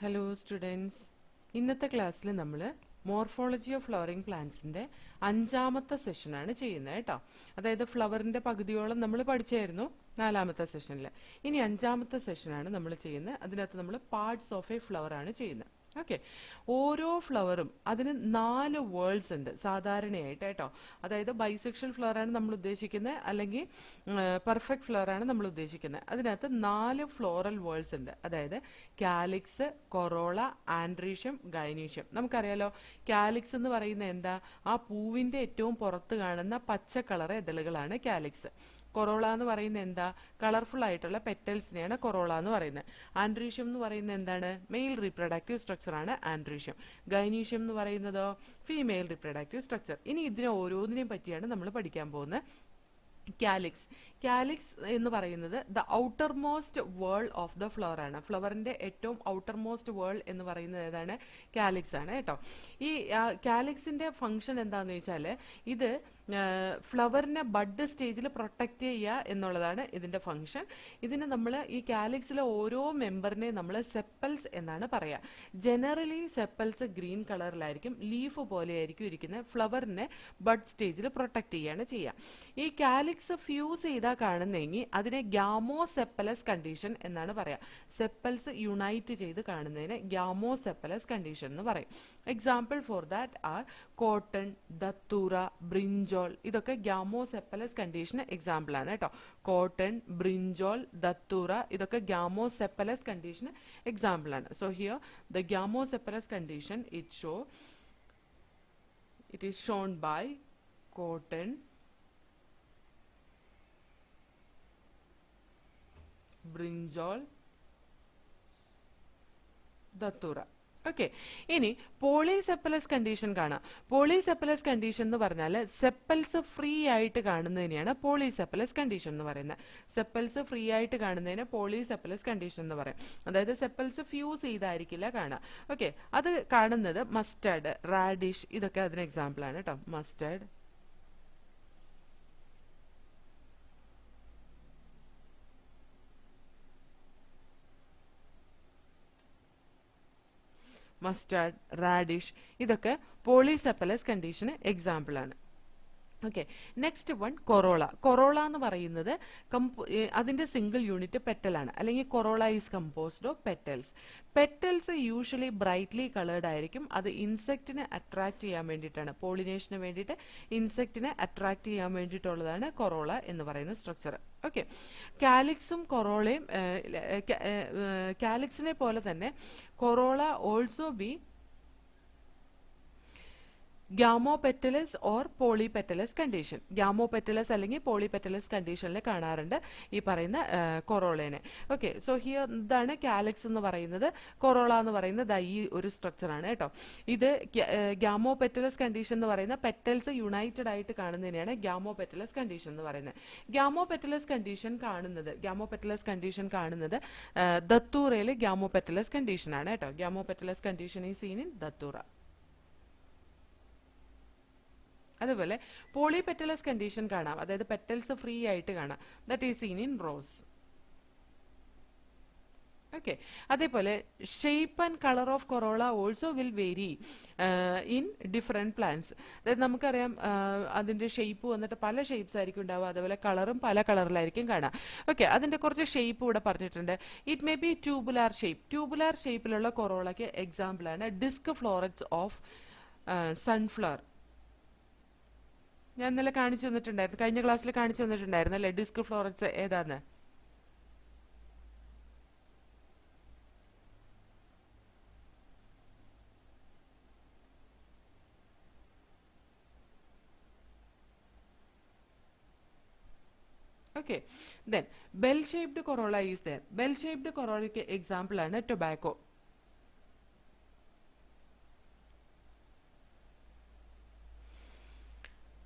Hello students, ഇന്നത്തെ ക്ലാസ്സിൽ നമ്മൾ മോർഫോളജി ഓഫ് ഫ്ലവറിംഗ് പ്ലാന്റ്സിന്റെ 5ാമത്തെ സെഷനാണ് ചെയ്യുന്നത് കേട്ടോ. അതായത് ഫ്ലവറിന്റെ പകുതിയോളം നമ്മൾ പഠിച്ചായിരുന്നു 4ാമത്തെ സെഷനിൽ. ഇനി 5ാമത്തെ സെഷനാണ് നമ്മൾ ചെയ്യുന്നത്. അതിനകത്ത് നമ്മൾ പാർട്സ് ഓഫ് എ ഫ്ലവർ ആണ് ചെയ്യുന്നത്. ഓക്കെ, ഓരോ ഫ്ലവറും അതിന് 4 വേൾഡ്സ് ഉണ്ട് സാധാരണയായിട്ട് കേട്ടോ. അതായത് ബൈസെക്ഷൽ ഫ്ലവർ ആണ് നമ്മൾ ഉദ്ദേശിക്കുന്നത്, അല്ലെങ്കിൽ പെർഫെക്റ്റ് ഫ്ലവർ ആണ് നമ്മൾ ഉദ്ദേശിക്കുന്നത്. അതിനകത്ത് 4 ഫ്ലോറൽ വേൾഡ്സ് ഉണ്ട്. അതായത് കാലിക്സ്, കൊറോള, ആൻഡ്രീഷ്യം, ഗൈനീഷ്യം. നമുക്കറിയാലോ, കാലിക്സ് എന്ന് പറയുന്നത് എന്താ? ആ പൂവിന്റെ ഏറ്റവും പുറത്ത് കാണുന്ന പച്ച കളർ ഇതളുകളാണ് കാലിക്സ്. കൊറോള എന്ന് പറയുന്നത് എന്താ? കളർഫുൾ ആയിട്ടുള്ള പെറ്റൽസിനെയാണ് കൊറോള എന്ന് പറയുന്നത്. ആൻഡ്രീഷ്യം എന്ന് പറയുന്നത് എന്താണ്? മെയിൽ റീപ്രൊഡക്റ്റീവ് സ്ട്രക്ചർ ആണ് ആൻഡ്രീഷ്യം. ഗൈനീഷ്യം എന്ന് പറയുന്നതോ ഫീമെയിൽ റീപ്രൊഡക്റ്റീവ് സ്ട്രക്ചർ. ഇനി ഇതിനെ ഓരോന്നിനെയും പറ്റിയാണ് നമ്മൾ പഠിക്കാൻ പോകുന്നത്. കാലിക്സ് എന്ന് പറയുന്നത് the outer most വേൾ of the flower ആണ്. ഫ്ലവറിന്റെ ഏറ്റവും ഔട്ടർ മോസ്റ്റ് വേൾ എന്ന് പറയുന്നത് ഏതാണ്? കാലിക്സ് ആണ് കേട്ടോ. ഈ കാലിക്സിന്റെ ഫംഗ്ഷൻ എന്താന്ന് വെച്ചാൽ, ഇത് ഫ്ലവറിനെ ബഡ് സ്റ്റേജിൽ പ്രൊട്ടക്ട് ചെയ്യുക എന്നുള്ളതാണ് ഇതിന്റെ ഫംഗ്ഷൻ. ഇതിന് നമ്മൾ ഈ കാലിക്സിലെ ഓരോ മെമ്പറിനെ നമ്മൾ സെപ്പൽസ് എന്നാണ് പറയുക. ജനറലി സെപ്പൽസ് ഗ്രീൻ കളറിലായിരിക്കും, ലീഫ് പോലെയായിരിക്കും ഇരിക്കുന്നത്. ഫ്ലവറിനെ ബഡ് സ്റ്റേജിൽ പ്രൊട്ടക്ട് ചെയ്യാണ് ചെയ്യുക. ഈ കാലിക്സ് ഫ്യൂസ് ചെയ്താൽ കാണുന്നെങ്കിൽ അതിനെ ഗ്യാമോസെപ്പലസ് കണ്ടീഷൻ എന്നാണ് പറയാ. സെപ്പൽസ് യുണൈറ്റ് ചെയ്ത് കാണുന്നതിന് ഗ്യാമോസെപ്പലസ് കണ്ടീഷൻ എന്ന് പറയും. Example for that are cotton, datura, brinjal. ഇതൊക്കെ ഗ്യാമോസെപ്പലസ് കണ്ടീഷന് എക്സാമ്പിൾ ആണ് കേട്ടോ. കോട്ടൺ, ബ്രിഞ്ചോൾ, ദത്തൂറ ഇതൊക്കെ ഗ്യാമോസെപ്പലസ് കണ്ടീഷന് എക്സാമ്പിൾ ആണ്. So here the gamosepalous condition it is shown by cotton, brinjal, datura. Okay, ഇനി പോളിസെപ്പലസ് കണ്ടീഷൻ കാണാം. പോളിസെപ്പലസ് കണ്ടീഷൻ എന്ന് പറഞ്ഞാൽ സെപ്പൽസ് ഫ്രീ ആയിട്ട് കാണുന്നതിനെയാണ് പോളിസെപ്പലസ് കണ്ടീഷൻ എന്ന് പറയുന്നത്. സെപ്പൽസ് ഫ്രീ ആയിട്ട് കാണുന്നതിന് പോളിസെപ്പലസ് കണ്ടീഷൻ എന്ന് പറയും. അതായത് സെപ്പൽസ് ഫ്യൂസ് ചെയ്തായിരിക്കില്ല കാണാം. ഓക്കെ, അത് കാണുന്നത് മസ്റ്റാർഡ്, റാഡിഷ് ഇതൊക്കെ അതിന് എക്സാമ്പിൾ ആണ് കേട്ടോ. മസ്റ്റാർഡ്, മസ്റ്റാർഡ്, റാഡിഷ് ഇതൊക്കെ പോളിസെപ്പലസ് കണ്ടീഷന് എക്സാമ്പിൾ ആണ്. Okay, next one corolla. Corolla എന്ന് പറയുന്നത് അതിന്റെ സിംഗിൾ യൂണിറ്റ് പെറ്റലാണ്, അല്ലെങ്കിൽ corolla is composed of petals. Petals usually brightly coloured ആയിരിക്കും. അത് ഇൻസെക്റ്റിനെ അട്രാക്ട് ചെയ്യാൻ വേണ്ടിയിട്ടാണ്, പോളിനേഷന് വേണ്ടിയിട്ട് ഇൻസെക്റ്റിനെ അട്രാക്ട് ചെയ്യാൻ വേണ്ടിയിട്ടുള്ളതാണ് കൊറോള എന്ന് പറയുന്ന സ്ട്രക്ചർ. ഓക്കെ, കാലിക്സും കൊറോളയും കാലിക്സിനെ പോലെ തന്നെ corolla also be gamopetalous or polypetalous condition. Gamopetalous അല്ലെങ്കിൽ പോളിപെറ്റലസ് കണ്ടീഷനിൽ കാണാറുണ്ട് ഈ പറയുന്ന കൊറോളേനെ. ഓക്കെ, സോ ഹിയർ ഇതാണ് കാലിക്സ് എന്ന് പറയുന്നത്. കൊറോള എന്ന് പറയുന്നത് ഈ ഒരു സ്ട്രക്ചർ ആണ് കേട്ടോ. ഇത് ഗ്യാമോപെറ്റലസ് കണ്ടീഷൻ എന്ന് പറയുന്ന പെറ്റൽസ് യുണൈറ്റഡ് ആയിട്ട് കാണുന്നതിനെയാണ് ഗ്യാമോപെറ്റലസ് കണ്ടീഷൻ എന്ന് പറയുന്നത്. ഗ്യാമോപെറ്റലസ് കണ്ടീഷൻ കാണുന്നത് ദത്തൂറയിൽ ഗ്യാമോപെറ്റലസ് കണ്ടീഷൻ ആണ് കേട്ടോ. Gamopetalous condition is seen in datura. അതുപോലെ പോളിപെറ്റലസ് കണ്ടീഷൻ കാണാം, അതായത് പെറ്റൽസ് ഫ്രീ ആയിട്ട് കാണാം. That is seen in rose. Okay, അതേപോലെ shape and colour of corolla also will vary in different plants. അതായത് നമുക്കറിയാം അതിന്റെ ഷേപ്പ് വന്നിട്ട് പല ഷേപ്സ് ആയിരിക്കും ഉണ്ടാവുക. അതുപോലെ കളറും പല കളറിലായിരിക്കും കാണാം. ഓക്കെ, അതിന്റെ കുറച്ച് ഷേപ്പ് ഇവിടെ പറഞ്ഞിട്ടുണ്ട്. It may be tubular shape. Tubular ഷേപ്പിലുള്ള കൊറോളയ്ക്ക് എക്സാമ്പിൾ ആണ് ഡിസ്ക് ഫ്ലോററ്റ്സ് ഓഫ് സൺഫ്ലവർ. ഞാൻ ഇന്നലെ കാണിച്ചു തന്നിട്ടുണ്ടായിരുന്നു, കഴിഞ്ഞ ക്ലാസ്സിൽ കാണിച്ചു തന്നിട്ടുണ്ടായിരുന്നു അല്ലെ ഡിസ്ക് ഫ്ലോററ്റ്സ് ഏതാന്ന്. Okay, then bell shaped corolla is there. Bell shaped കൊറോളയ്ക്ക് എക്സാമ്പിൾ ആണ് ടൊബാക്കോ.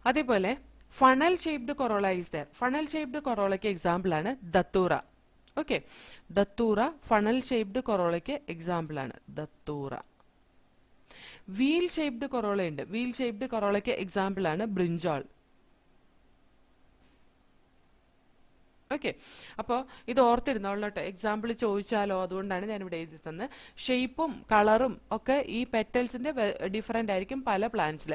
അതേപോലെ funnel shaped corolla is there. Funnel shaped കൊറോളയ്ക്ക് എക്സാമ്പിൾ ആണ് datura. Okay, datura funnel shaped കൊറോളയ്ക്ക് എക്സാമ്പിൾ ആണ് ദത്തൂറ. വീൽ ഷേപ്ഡ് കൊറോള ഉണ്ട്. Wheel shaped കൊറോളയ്ക്ക് example ആണ് ബ്രിഞ്ചോൾ. ഓക്കെ, അപ്പോൾ ഇത് ഓർത്തിരുന്നോളൂ കേട്ടോ, എക്സാമ്പിൾ ചോദിച്ചാലോ, അതുകൊണ്ടാണ് ഞാനിവിടെ എഴുതി തന്നത്. ഷേപ്പും കളറും ഒക്കെ ഈ പെറ്റൽസിന്റെ ഡിഫറെന്റ് ആയിരിക്കും പല പ്ലാന്റ്സിൽ.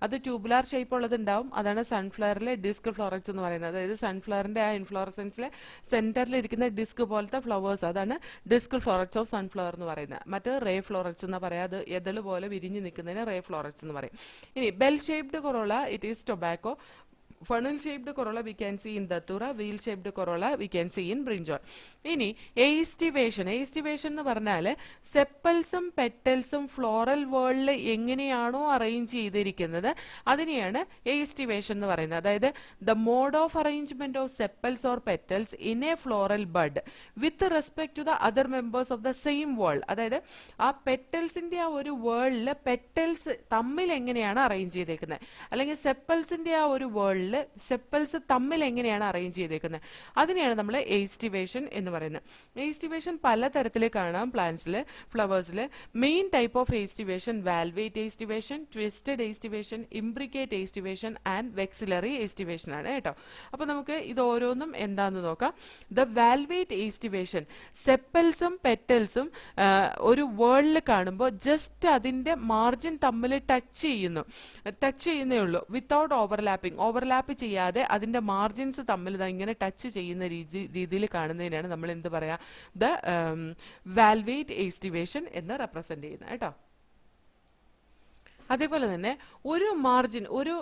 അത് ട്യൂബുലാർ ഷേപ്പ് ഉള്ളതുണ്ടാവും, അതാണ് സൺഫ്ലവറിലെ ഡിസ്ക് ഫ്ലോററ്റ്സ് എന്ന് പറയുന്നത്. അതായത് സൺഫ്ലവറിന്റെ ആ ഇൻഫ്ലോറസൻസിലെ സെന്ററിൽ ഇരിക്കുന്ന ഡിസ്ക് പോലത്തെ ഫ്ലവേഴ്സ്, അതാണ് ഡിസ്ക് ഫ്ലോററ്റ്സ് ഓഫ് സൺഫ്ലവർ എന്ന് പറയുന്നത്. മറ്റ് റേ ഫ്ലോററ്റ്സ് എന്ന് പറയാം, അത് എതള് പോലെ വിരിഞ്ഞ് നിൽക്കുന്നതിന് റേ ഫ്ലോററ്റ്സ് എന്ന് പറയും. ഇനി bell shaped corolla, it is tobacco. Funnel shaped corolla we can see in datura, wheel shaped corolla we can see in brinjal. ഇനി എയ്സ്റ്റിവേഷൻ എന്ന് പറഞ്ഞാൽ സെപ്പൽസും പെറ്റൽസും ഫ്ലോറൽ വേൾഡിൽ എങ്ങനെയാണോ അറേഞ്ച് ചെയ്തിരിക്കുന്നത് അതിനെയാണ് എയ്സ്റ്റിവേഷൻ എന്ന് പറയുന്നത്. അതായത് the mode of arrangement of sepals or petals in a floral bud with respect to the other members of the same whorl. അതായത് ആ പെറ്റൽസിന്റെ ആ ഒരു വേൾഡിൽ പെറ്റൽസ് തമ്മിൽ എങ്ങനെയാണ് അറേഞ്ച് ചെയ്തേക്കുന്നത്, അല്ലെങ്കിൽ സെപ്പൽസിന്റെ ആ ഒരു വേൾഡിൽ സെപ്പൽസ് തമ്മിൽ എങ്ങനെയാണ് അറേഞ്ച് ചെയ്തേക്കുന്നത്, അതിനെയാണ് നമ്മൾ എയ്സ്റ്റിവേഷൻ എന്ന് പറയുന്നത്. എയ്സ്റ്റിവേഷൻ പലതരത്തിൽ കാണാം പ്ലാന്റ്സിൽ, ഫ്ലവേഴ്സിൽ. Main type of aestivation valvate aestivation, twisted aestivation, imbricate aestivation and vexillary aestivation ആണ് കേട്ടോ. അപ്പോൾ നമുക്ക് ഇത് ഓരോന്നും എന്താന്ന് നോക്കാം. ദ വാൽവേറ്റ് എയ്സ്റ്റിവേഷൻ, സെപ്പൽസും പെറ്റൽസും ഒരു വേൾഡിൽ കാണുമ്പോൾ ജസ്റ്റ് അതിന്റെ മാർജിൻ തമ്മിൽ ടച്ച് ചെയ്യുന്നേ ഉള്ളൂ, വിത്തൗട്ട് ഓവർലാപ്പ് ചെയ്യാതെ അതിന്റെ മാർജിൻസ് തമ്മിൽ ഇങ്ങനെ ടച്ച് ചെയ്യുന്ന രീതിയിൽ കാണുന്നതിനാണ് നമ്മൾ എന്ത് പറയാ, ദ വാൽവേറ്റ് എയ്സ്റ്റിവേഷൻ എന്ന് റെപ്രസെന്റ് ചെയ്യുന്നത് കേട്ടോ. അതേപോലെ തന്നെ ഒരു മാർജിൻ, ഒരു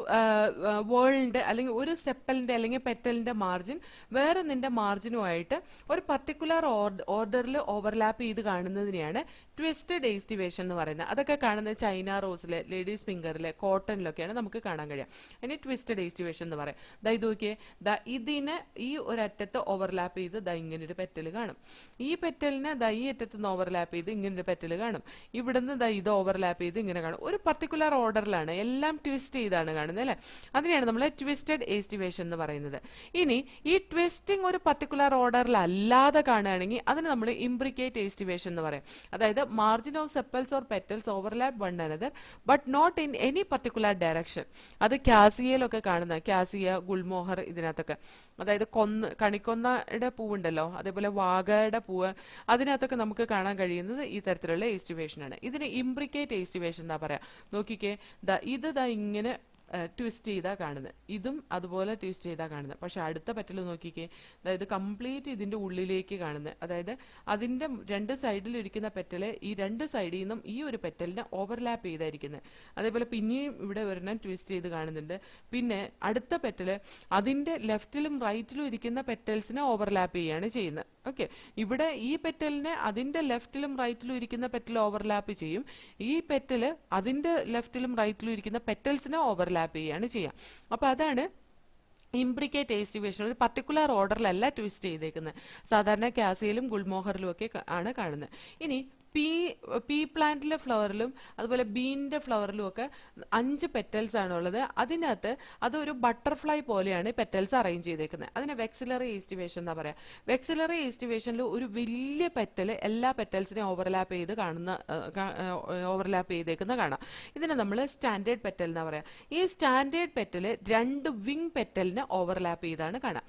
വേൾഡിന്റെ അല്ലെങ്കിൽ ഒരു സെപ്പലിന്റെ അല്ലെങ്കിൽ പെറ്റലിന്റെ മാർജിൻ വേറൊന്നിന്റെ മാർജിനുമായിട്ട് ഒരു പർട്ടിക്കുലർ ഓർഡറിൽ ഓവർലാപ്പ് ചെയ്ത് കാണുന്നതിനെയാണ് ട്വിസ്റ്റഡ് എയ്സ്റ്റിവേഷൻ എന്ന് പറയുന്നത്. അതൊക്കെ കാണുന്നത് ചൈന റോസിലെ, ലേഡീസ് ഫിംഗറിലെ, കോട്ടണിലൊക്കെയാണ് നമുക്ക് കാണാൻ കഴിയുക. അതിന് ട്വിസ്റ്റഡ് എയ്സ്റ്റിവേഷൻ എന്ന് പറയും. ഇത് നോക്കിയേ, ഇതിന് ഈ ഒരറ്റത്ത് ഓവർലാപ്പ് ചെയ്ത് ഇങ്ങനൊരു പെറ്റൽ കാണും, ഈ പെറ്റലിന് ഈ അറ്റത്ത് നിന്ന് ഓവർലാപ്പ് ചെയ്ത് ഇങ്ങനൊരു പെറ്റൽ കാണും, ഇവിടുന്ന് ഇത് ഓവർലാപ്പ് ചെയ്ത് ഇങ്ങനെ കാണും. ഒരു പർട്ടിക്കുലർ ഓർഡറിലാണ്, എല്ലാം ട്വിസ്റ്റ് ചെയ്താണ് കാണുന്നത് അല്ലെ, അതിനെയാണ് നമ്മൾ ട്വിസ്റ്റഡ് എയ്സ്റ്റിവേഷൻ എന്ന് പറയുന്നത്. ഇനി ഈ ട്വിസ്റ്റിംഗ് ഒരു പർട്ടിക്കുലർ ഓർഡറിൽ അല്ലാതെ കാണുകയാണെങ്കിൽ അതിന് നമ്മൾ ഇംബ്രിക്കേറ്റ് എയ്സ്റ്റിവേഷൻ എന്ന് പറയും. അതായത് margin of sepals or petals overlap one another but not in any particular direction. അത് കാസിയയിലൊക്കെ കാണുന്ന, കാസിയ, ഗുൽമോഹർ, ഇതിനകത്തൊക്കെ, അതായത് കണിക്കൊന്നയുടെ പൂവുണ്ടല്ലോ, അതേപോലെ വാഗയുടെ പൂവ്, അതിനകത്തൊക്കെ നമുക്ക് കാണാൻ കഴിയുന്നത് ഈ തരത്തിലുള്ള എയ്സ്റ്റിവേഷൻ ആണ്. ഇതിന് ഇംബ്രിക്കേറ്റ് എയ്സ്റ്റിവേഷൻ എന്നാ പറയാ. നോക്കിക്കേ, ഇത് ഇങ്ങനെ ട്വിസ്റ്റ് ചെയ്താ കാണുന്നത്, ഇതും അതുപോലെ ട്വിസ്റ്റ് ചെയ്താ കാണുന്നത്. പക്ഷെ അടുത്ത പെറ്റൽ നോക്കിക്കേ, അതായത് കംപ്ലീറ്റ് ഇതിന്റെ ഉള്ളിലേക്ക് കാണുന്നത്, അതായത് അതിന്റെ രണ്ട് സൈഡിൽ ഇരിക്കുന്ന പെറ്റല് ഈ രണ്ട് സൈഡിൽ നിന്നും ഈ ഒരു പെറ്റലിനെ ഓവർലാപ്പ് ചെയ്തായിരിക്കുന്നത്. അതേപോലെ പിന്നെയും ഇവിടെ ഒരെണ്ണം ട്വിസ്റ്റ് ചെയ്ത് കാണുന്നുണ്ട്. പിന്നെ അടുത്ത പെറ്റല് അതിന്റെ ലെഫ്റ്റിലും റൈറ്റിലും ഇരിക്കുന്ന പെറ്റൽസിനെ ഓവർലാപ്പ് ചെയ്യാണ് ചെയ്യുന്നത്. ഓക്കെ, ഇവിടെ ഈ പെറ്റലിനെ അതിന്റെ ലെഫ്റ്റിലും റൈറ്റിലും ഇരിക്കുന്ന പെറ്റൽ ഓവർലാപ്പ് ചെയ്യും, ഈ പെറ്റല് അതിന്റെ ലെഫ്റ്റിലും റൈറ്റിലും ഇരിക്കുന്ന പെറ്റൽസിനെ ഓവർലാപ്പ് ചെയ്യാണ് ചെയ്യുക. അപ്പൊ അതാണ് ഇംബ്രിക്കേറ്റ് എയ്സ്റ്റിവേഷൻ. ഒരു പർട്ടിക്കുലർ ഓർഡറിലല്ല ട്വിസ്റ്റ് ചെയ്തേക്കുന്നത്. സാധാരണ കാസിയിലും ഗുൽമോഹറിലും ഒക്കെ ആണ് കാണുന്നത്. ഇനി പീ പ്ലാന്റിലെ ഫ്ലവറിലും അതുപോലെ ബീനിന്റെ ഫ്ലവറിലും ഒക്കെ 5 പെറ്റൽസ് ആണ് ഉള്ളത്. അതിനകത്ത് അതൊരു ബട്ടർഫ്ലൈ പോലെയാണ് പെറ്റൽസ് അറേഞ്ച് ചെയ്തേക്കുന്നത്. അതിനെ വെക്സിലറി എയ്സ്റ്റിവേഷൻ എന്നാ പറയാ. വെക്സിലറി എയ്സ്റ്റിവേഷനിൽ ഒരു വലിയ പെറ്റല് എല്ലാ പെറ്റൽസിനെ ഓവർലാപ്പ് ചെയ്തേക്കുന്ന കാണാം. ഇതിനെ നമ്മൾ സ്റ്റാൻഡേർഡ് പെറ്റൽ എന്നാ പറയാ. ഈ സ്റ്റാൻഡേർഡ് പെറ്റല് 2 വിങ് പെറ്റലിനെ ഓവർലാപ്പ് ചെയ്താണ് കാണാം.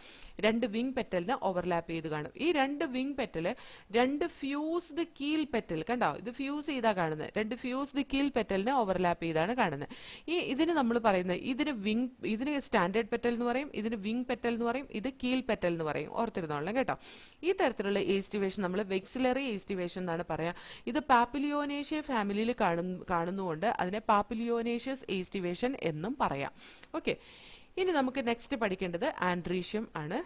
2 വിങ് പെറ്റലിനെ ഓവർലാപ്പ് ചെയ്ത് കാണും. ഈ 2 വിങ് പെറ്റല് 2 ഫ്യൂസ്ഡ് കീൽ പെറ്റൽ, കണ്ടോ, ഇത് ഫ്യൂസ് ചെയ്താ കാണുന്നത്. 2 ഫ്യൂസ്ഡ് കീൽ പെറ്റലിനെ ഓവർലാപ്പ് ചെയ്താണ് കാണുന്നത്. ഇതിന് നമ്മൾ പറയുന്നത്, ഇതിന് സ്റ്റാൻഡേർഡ് പെറ്റൽ എന്ന് പറയും, ഇതിന് വിങ് പെറ്റൽ എന്ന് പറയും, ഇത് കീൽ പെറ്റൽ എന്ന് പറയും. ഓർത്തിരുന്നോളാം കേട്ടോ. ഈ തരത്തിലുള്ള എയ്സ്റ്റിവേഷൻ നമ്മൾ വെക്സിലറി എയ്സ്റ്റിവേഷൻ എന്നാണ് പറയാ. ഇത് പാപ്പിലിയോനേഷ്യ ഫാമിലിയിൽ കാണുന്നുകൊണ്ട് അതിനെ പാപ്പിലിയോനേഷ്യസ് എയ്സ്റ്റിവേഷൻ എന്നും പറയാം. ഓക്കെ, ഇനി നമുക്ക് നെക്സ്റ്റ് പഠിക്കേണ്ടത് ആൻഡ്രീഷ്യം ആണ്.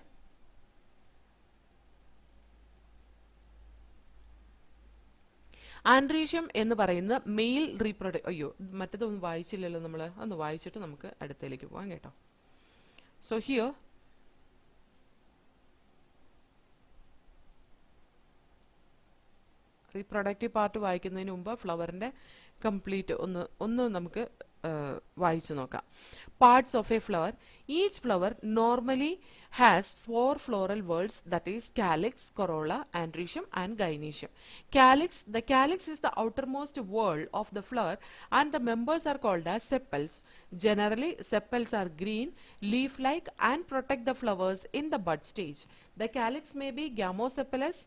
ആൻഡ്രീഷ്യം എന്ന് പറയുന്ന മെയിൽ മറ്റേതൊന്നും വായിച്ചില്ലല്ലോ നമ്മൾ, അതൊന്ന് വായിച്ചിട്ട് നമുക്ക് അടുത്തേക്ക് പോകാം കേട്ടോ. സോ ഹിയർ റീപ്രൊഡക്റ്റീവ് പാർട്ട് വായിക്കുന്നതിന് മുമ്പ് ഫ്ലവറിന്റെ കംപ്ലീറ്റ് ഒന്ന് നമുക്ക് വായിച്ചു നോക്കാം. Parts of a flower. Each flower normally has 4 floral whorls, that is calyx, corolla, androecium and gynoecium. The calyx is the outermost whorl of the flower and the members are called as sepals. Generally, sepals are green, leaf-like and protect the flowers in the bud stage. The calyx may be gamosepalous,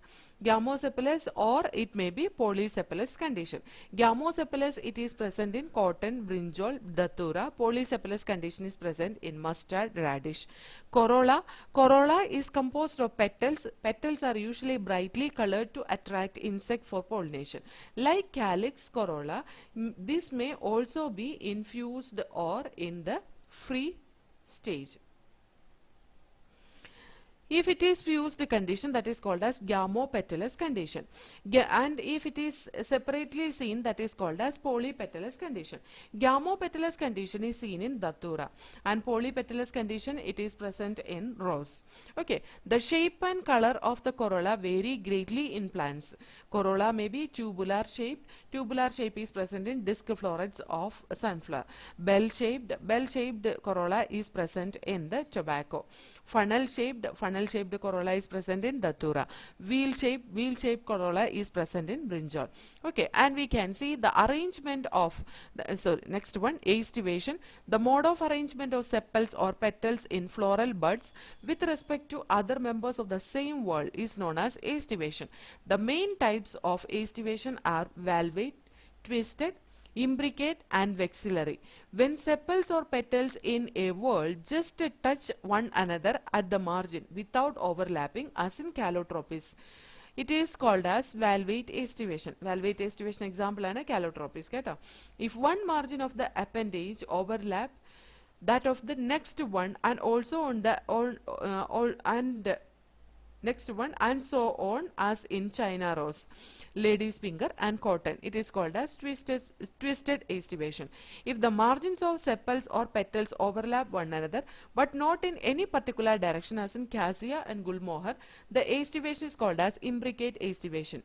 or it may be polysepalous condition. Gamosepalous, it is present in cotton, brinjal, datura. Polysepalous condition is present in mustard, radish. Corolla is composed of petals. Petals are usually brightly colored to attract insect for pollination. Like calyx, corolla, this may also be infused or in the free stage. If it is fused condition, that is called as gamopetalous condition. And if it is separately seen, that is called as polypetalous condition. Gamopetalous condition is seen in datura, and polypetalous condition, it is present in rose. Okay, the shape and color of the corolla vary greatly in plants. Corolla may be tubular shaped. Tubular shape is present in disc florets of sunflower. Bell-shaped corolla is present in the tobacco. Funnel-shaped corolla is present in datura. Wheel-shaped corolla is present in brinjal. Okay, and we can see the arrangement of next one, aestivation. The mode of arrangement of sepals or petals in floral buds with respect to other members of the same whorl is known as aestivation. The main types of aestivation are valvate, twisted, imbricate, and vexillary. When sepals or petals in a whorl just touch one another at the margin without overlapping, as in calotropis, it is called as valvate aestivation. Valvate aestivation example ആണ് calotropis കേട്ടോ. If one margin of the appendage overlap that of the next one and also on the next one and so on, as in China rose, lady's finger, and cotton, it is called as twisted aestivation. If the margins of sepals or petals overlap one another but not in any particular direction, as in cassia and gulmohar, the aestivation is called as imbricate aestivation.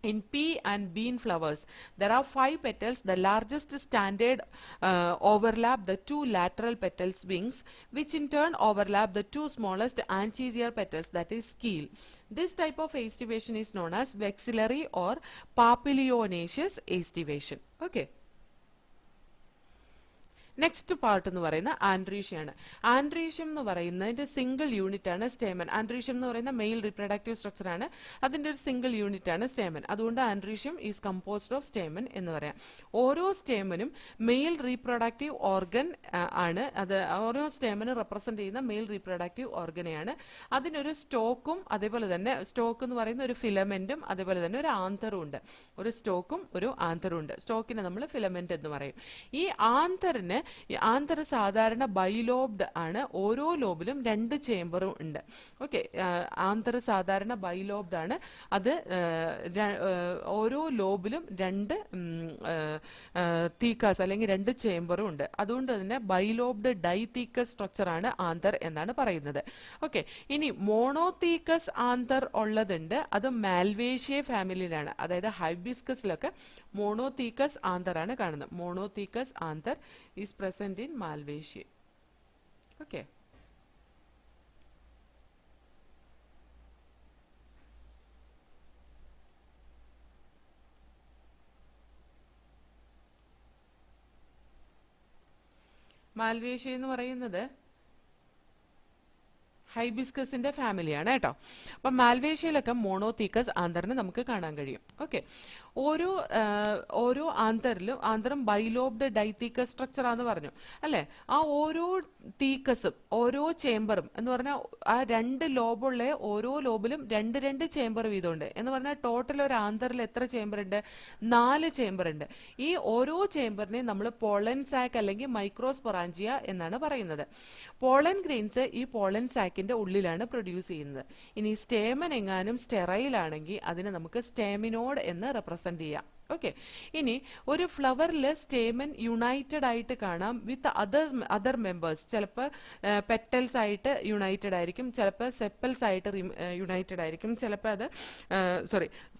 In pea and bean flowers, there are 5 petals. The largest standard overlap the 2 lateral petals wings, which in turn overlap the 2 smallest anterior petals, that is keel. This type of aestivation is known as vexillary or papilionaceous aestivation. Okay. Next part എന്ന് പറയുന്ന ആൻഡ്രീഷ്യാണ്. Androecium എന്ന് പറയുന്നതിന്റെ single unit ആണ് stamen. Androecium എന്ന് പറയുന്ന mail reproductive structure ആണ്, അതിന്റെ ഒരു സിംഗിൾ യൂണിറ്റ് ആണ് സ്റ്റേമൻ. അതുകൊണ്ട് androecium is composed of stamen എന്ന് പറയാം. ഓരോ സ്റ്റേമനും മെയിൽ റീപ്രൊഡക്റ്റീവ് ഓർഗൻ ആണ്. അത് ഓരോ സ്റ്റേമനും റെപ്രസെന്റ് ചെയ്യുന്ന മെയിൽ റീപ്രൊഡക്റ്റീവ് ഓർഗനെയാണ്. അതിനൊരു സ്റ്റോക്കും അതേപോലെ തന്നെ സ്റ്റോക്ക് എന്ന് പറയുന്ന ഒരു ഫിലമെന്റും അതേപോലെ തന്നെ ഒരു ആന്തറും ഉണ്ട്. ഒരു സ്റ്റോക്കും ഒരു ആന്തറും ഉണ്ട്. സ്റ്റോക്കിനെ നമ്മൾ ഫിലമെന്റ് എന്ന് പറയും. ഈ ആന്തർ സാധാരണ ബൈലോബ്ഡ് ആണ്. ഓരോ ലോബിലും 2 ചേംബറും ഉണ്ട്. ഓക്കെ, ആന്തർ സാധാരണ ബൈലോബ്ഡ് ആണ്. അത് ഓരോ ലോബിലും 2 തീക്കസ് അല്ലെങ്കിൽ 2 ചേംബറും ഉണ്ട്. അതുകൊണ്ട് തന്നെ ബൈലോബ്ഡ് ഡൈതീക്കസ് സ്ട്രക്ചർ ആണ് ആന്തർ എന്നാണ് പറയുന്നത്. ഓക്കെ, ഇനി മോണോതീക്കസ് ആന്തർ ഉള്ളതുണ്ട്. അത് മാൽവേഷ്യ ഫാമിലിയിലാണ്. അതായത് ഹൈബിസ്കസിലൊക്കെ മോണോതീക്കസ് ആന്തർ ആണ് കാണുന്നത്. മോണോതീക്കസ് anther is present in Malvaceae. Okay. Malvaceae എന്ന് പറയുന്നത് ഹൈബിസ്കസിന്റെ ഫാമിലിയാണ് കേട്ടോ. അപ്പം മാൽവേഷ്യയിലൊക്കെ മോണോതീക്കസ് ആന്തറിനെ നമുക്ക് കാണാൻ കഴിയും. ഓക്കെ, ഓരോ ആന്തറും ബൈലോബ്ഡ് ഡൈതീക്കസ് സ്ട്രക്ചർ ആണെന്ന് പറഞ്ഞു അല്ലെ. ആ ഓരോ തീക്കസും ഓരോ ചേംബറും എന്ന് പറഞ്ഞാൽ ആ 2 ലോബുള്ള ഓരോ ലോബിലും 2 ചേംബർ വീതമുണ്ട്. എന്ന് പറഞ്ഞാൽ ടോട്ടൽ ഒരു ആന്തറിൽ എത്ര ചേംബർ ഉണ്ട്? 4 ചേംബർ ഉണ്ട്. ഈ ഓരോ ചേംബറിനെ നമ്മൾ പോളൻ സാക്ക് അല്ലെങ്കിൽ മൈക്രോസ്പൊറാഞ്ചിയ എന്നാണ് പറയുന്നത്. പോളൻ ഗ്രെയിൻസ് ഈ പോളൻ സാക്കിന്റെ ഉള്ളിലാണ് പ്രൊഡ്യൂസ് ചെയ്യുന്നത്. ഇനി സ്റ്റേമൻ എങ്ങാനും സ്റ്റെറൈൽ ആണെങ്കിൽ അതിനെ നമുക്ക് സ്റ്റേമിനോഡ് എന്ന് റെപ്രസെന്റ് ചെയ്യാം. ഓക്കെ, ഇനി ഒരു ഫ്ലവറിൽ സ്റ്റേമൻ യുണൈറ്റഡ് ആയിട്ട് കാണാം വിത്ത് അതർ മെമ്പേഴ്സ്. ചിലപ്പോൾ പെറ്റൽസ് ആയിട്ട് യുണൈറ്റഡ് ആയിരിക്കും, ചിലപ്പോൾ സെപ്പൽസ് ആയിട്ട് യുണൈറ്റഡ് ആയിരിക്കും, ചിലപ്പോൾ അത്